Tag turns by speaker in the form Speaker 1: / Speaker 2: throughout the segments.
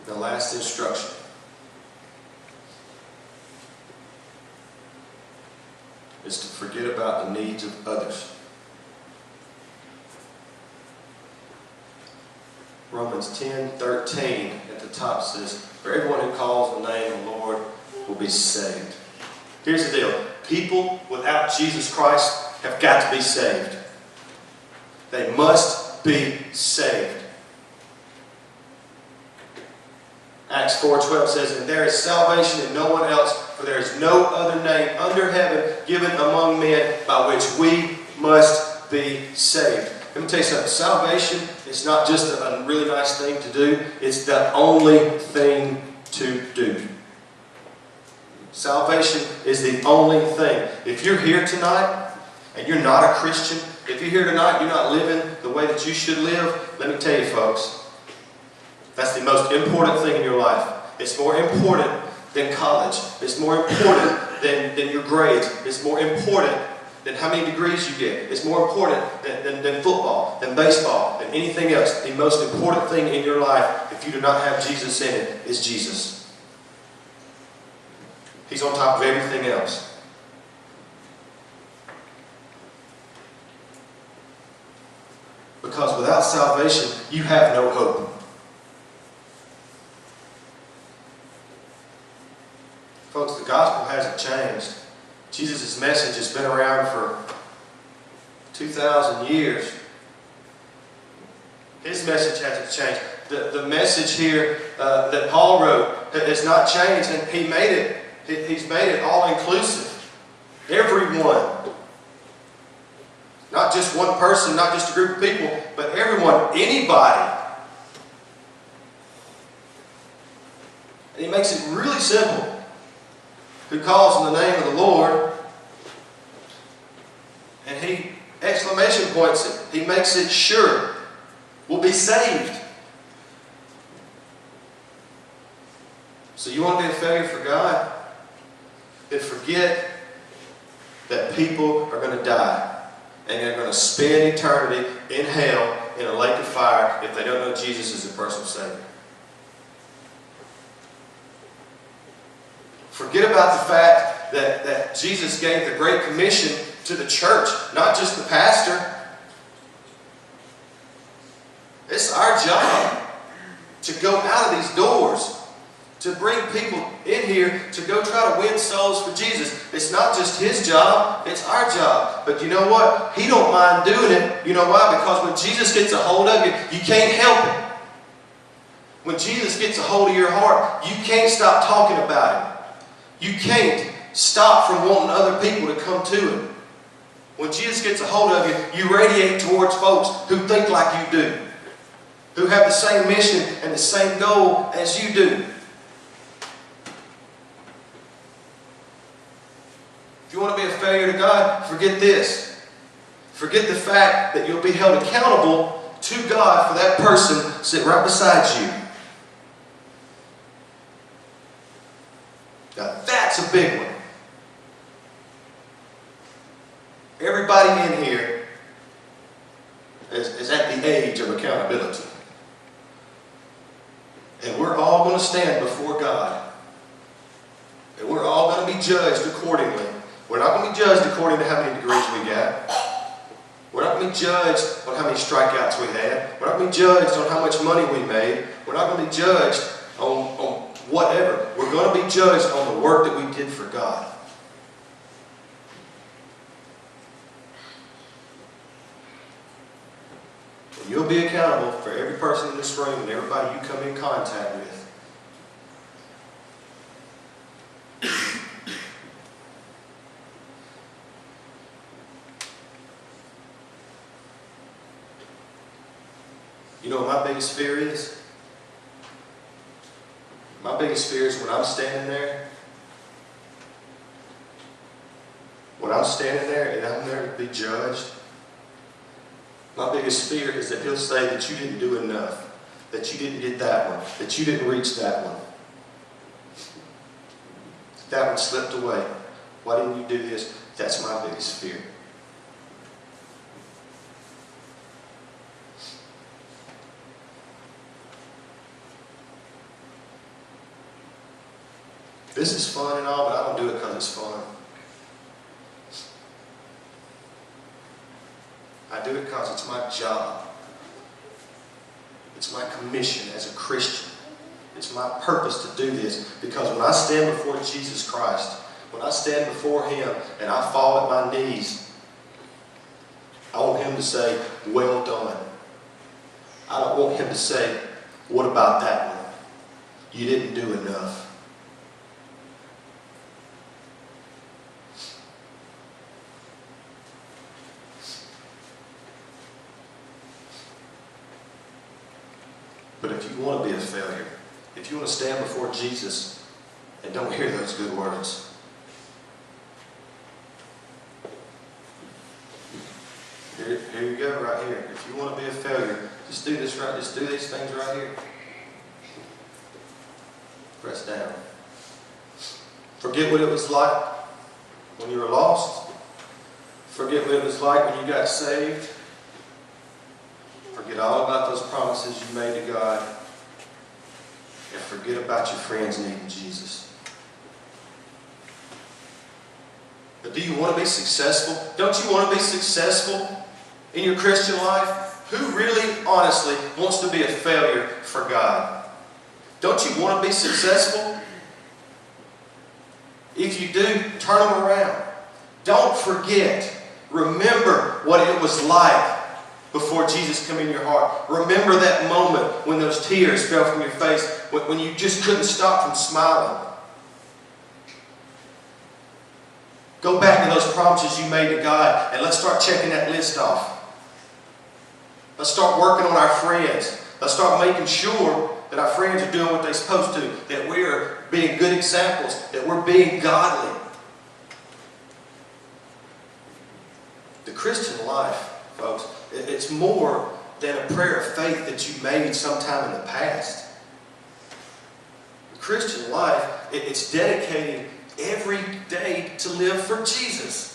Speaker 1: The last instruction. Is to forget about the needs of others. Romans 10:13 at the top says, "For everyone who calls the name of the Lord will be saved." Here's the deal. People without Jesus Christ have got to be saved. They must be saved. Acts 4:12 says, "And there is salvation in no one else, for there is no other name under heaven given among men by which we must be saved." Let me tell you something. Salvation is not just a really nice thing to do. It's the only thing to do. Salvation is the only thing. If you're here tonight and you're not a Christian, if you're here tonight and you're not living the way that you should live, let me tell you, folks, that's the most important thing in your life. It's more important than college. It's more important than your grades. It's more important than how many degrees you get. It's more important than football, than baseball, than anything else. The most important thing in your life, if you do not have Jesus in it, is Jesus. He's on top of everything else. Because without salvation, you have no hope. Folks, the gospel hasn't changed. Jesus' message has been around for 2,000 years. His message hasn't changed. The message here that Paul wrote has not changed, and he's made it all-inclusive. Everyone. Not just one person, not just a group of people, but everyone, anybody. And he makes it really simple. Who calls in the name of the Lord, and he exclamation points it. He makes it sure will be saved. So you want to be a failure for God? Then forget that people are going to die. And they're going to spend eternity in hell in a lake of fire if they don't know Jesus as their personal Savior. Forget about the fact that Jesus gave the Great Commission to the church, not just the pastor. It's our job to go out of these doors, to bring people in here to go try to win souls for Jesus. It's not just His job, it's our job. But you know what? He don't mind doing it. You know why? Because when Jesus gets a hold of you, you can't help it. When Jesus gets a hold of your heart, you can't stop talking about Him. You can't stop from wanting other people to come to Him. When Jesus gets a hold of you, you radiate towards folks who think like you do, who have the same mission and the same goal as you do. If you want to be a failure to God, forget this. Forget the fact that you'll be held accountable to God for that person sitting right beside you. Now that's a big one. Everybody in here is at the age of accountability. And we're all going to stand before God. And we're all going to be judged accordingly. We're not going to be judged according to how many degrees we got. We're not going to be judged on how many strikeouts we had. We're not going to be judged on how much money we made. We're not going to be judged on whatever. We're going to be judged on the work that we did for God. And you'll be accountable for every person in this room and everybody you come in contact with. You know what my biggest fear is? My biggest fear is when I'm standing there. When I'm standing there and I'm there to be judged. My biggest fear is that He'll say that you didn't do enough. That you didn't get that one. That you didn't reach that one. That one slipped away. Why didn't you do this? That's my biggest fear. This is fun and all, but I don't do it because it's fun. I do it because it's my job. It's my commission as a Christian. It's my purpose to do this, because when I stand before Jesus Christ, when I stand before Him and I fall at my knees, I want Him to say, well done. I don't want Him to say, what about that one? You didn't do enough. But if you want to be a failure, if you want to stand before Jesus and don't hear those good words, here you go, right here. If you want to be a failure, just do this right. Just do these things right here. Press down. Forget what it was like when you were lost. Forget what it was like when you got saved. Forget all about those promises you made to God. And forget about your friends needing Jesus. But do you want to be successful? Don't you want to be successful in your Christian life? Who really, honestly, wants to be a failure for God? Don't you want to be successful? If you do, turn them around. Don't forget. Remember what it was like before Jesus came in your heart. Remember that moment when those tears fell from your face, when you just couldn't stop from smiling. Go back to those promises you made to God, and let's start checking that list off. Let's start working on our friends. Let's start making sure that our friends are doing what they're supposed to, that we're being good examples, that we're being godly. The Christian life, folks, it's more than a prayer of faith that you made sometime in the past. The Christian life, it's dedicating every day to live for Jesus.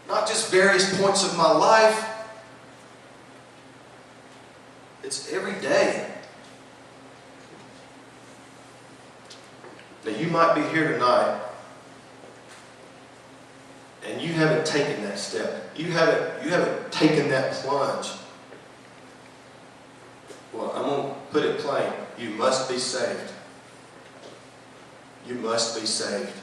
Speaker 1: Not just various points of my life. It's every day. Now you might be here tonight and you haven't taken that step. You haven't taken that plunge. Well, I'm going to put it plain. You must be saved. You must be saved.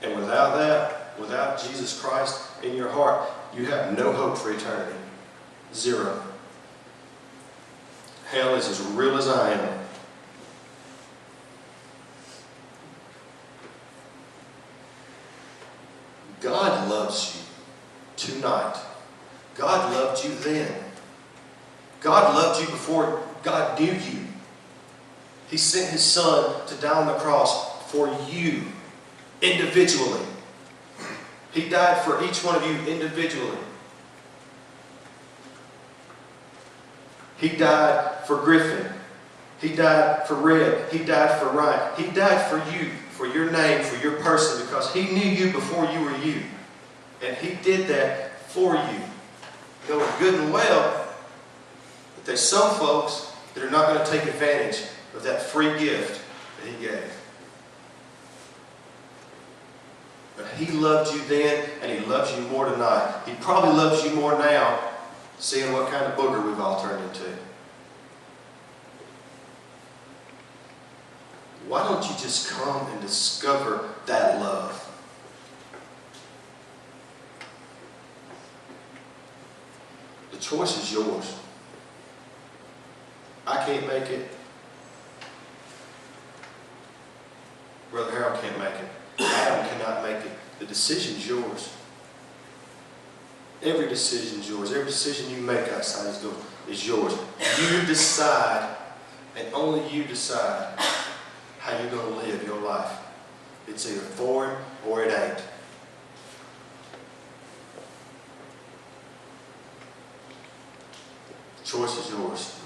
Speaker 1: And without that, without Jesus Christ in your heart, you have no hope for eternity. Zero. Hell is as real as I am. God loves you tonight. God loved you then. God loved you before God knew you. He sent His Son to die on the cross for you individually. He died for each one of you individually. He died for Griffin. He died for Red. He died for Ryan. He died for you, for your name, for your person, because He knew you before you were you. And He did that for you. Knowing good and well that there's some folks that are not going to take advantage of that free gift that He gave. But He loved you then, and He loves you more tonight. He probably loves you more now, seeing what kind of booger we've all turned into. Why don't you just come and discover that love? The choice is yours. I can't make it. Brother Harold can't make it. Adam cannot make it. The decision's yours. Every decision's yours. Every decision you make outside His door is yours. You decide, and only you decide, how you're going to live your life. It's either for Him or it ain't. The choice is yours.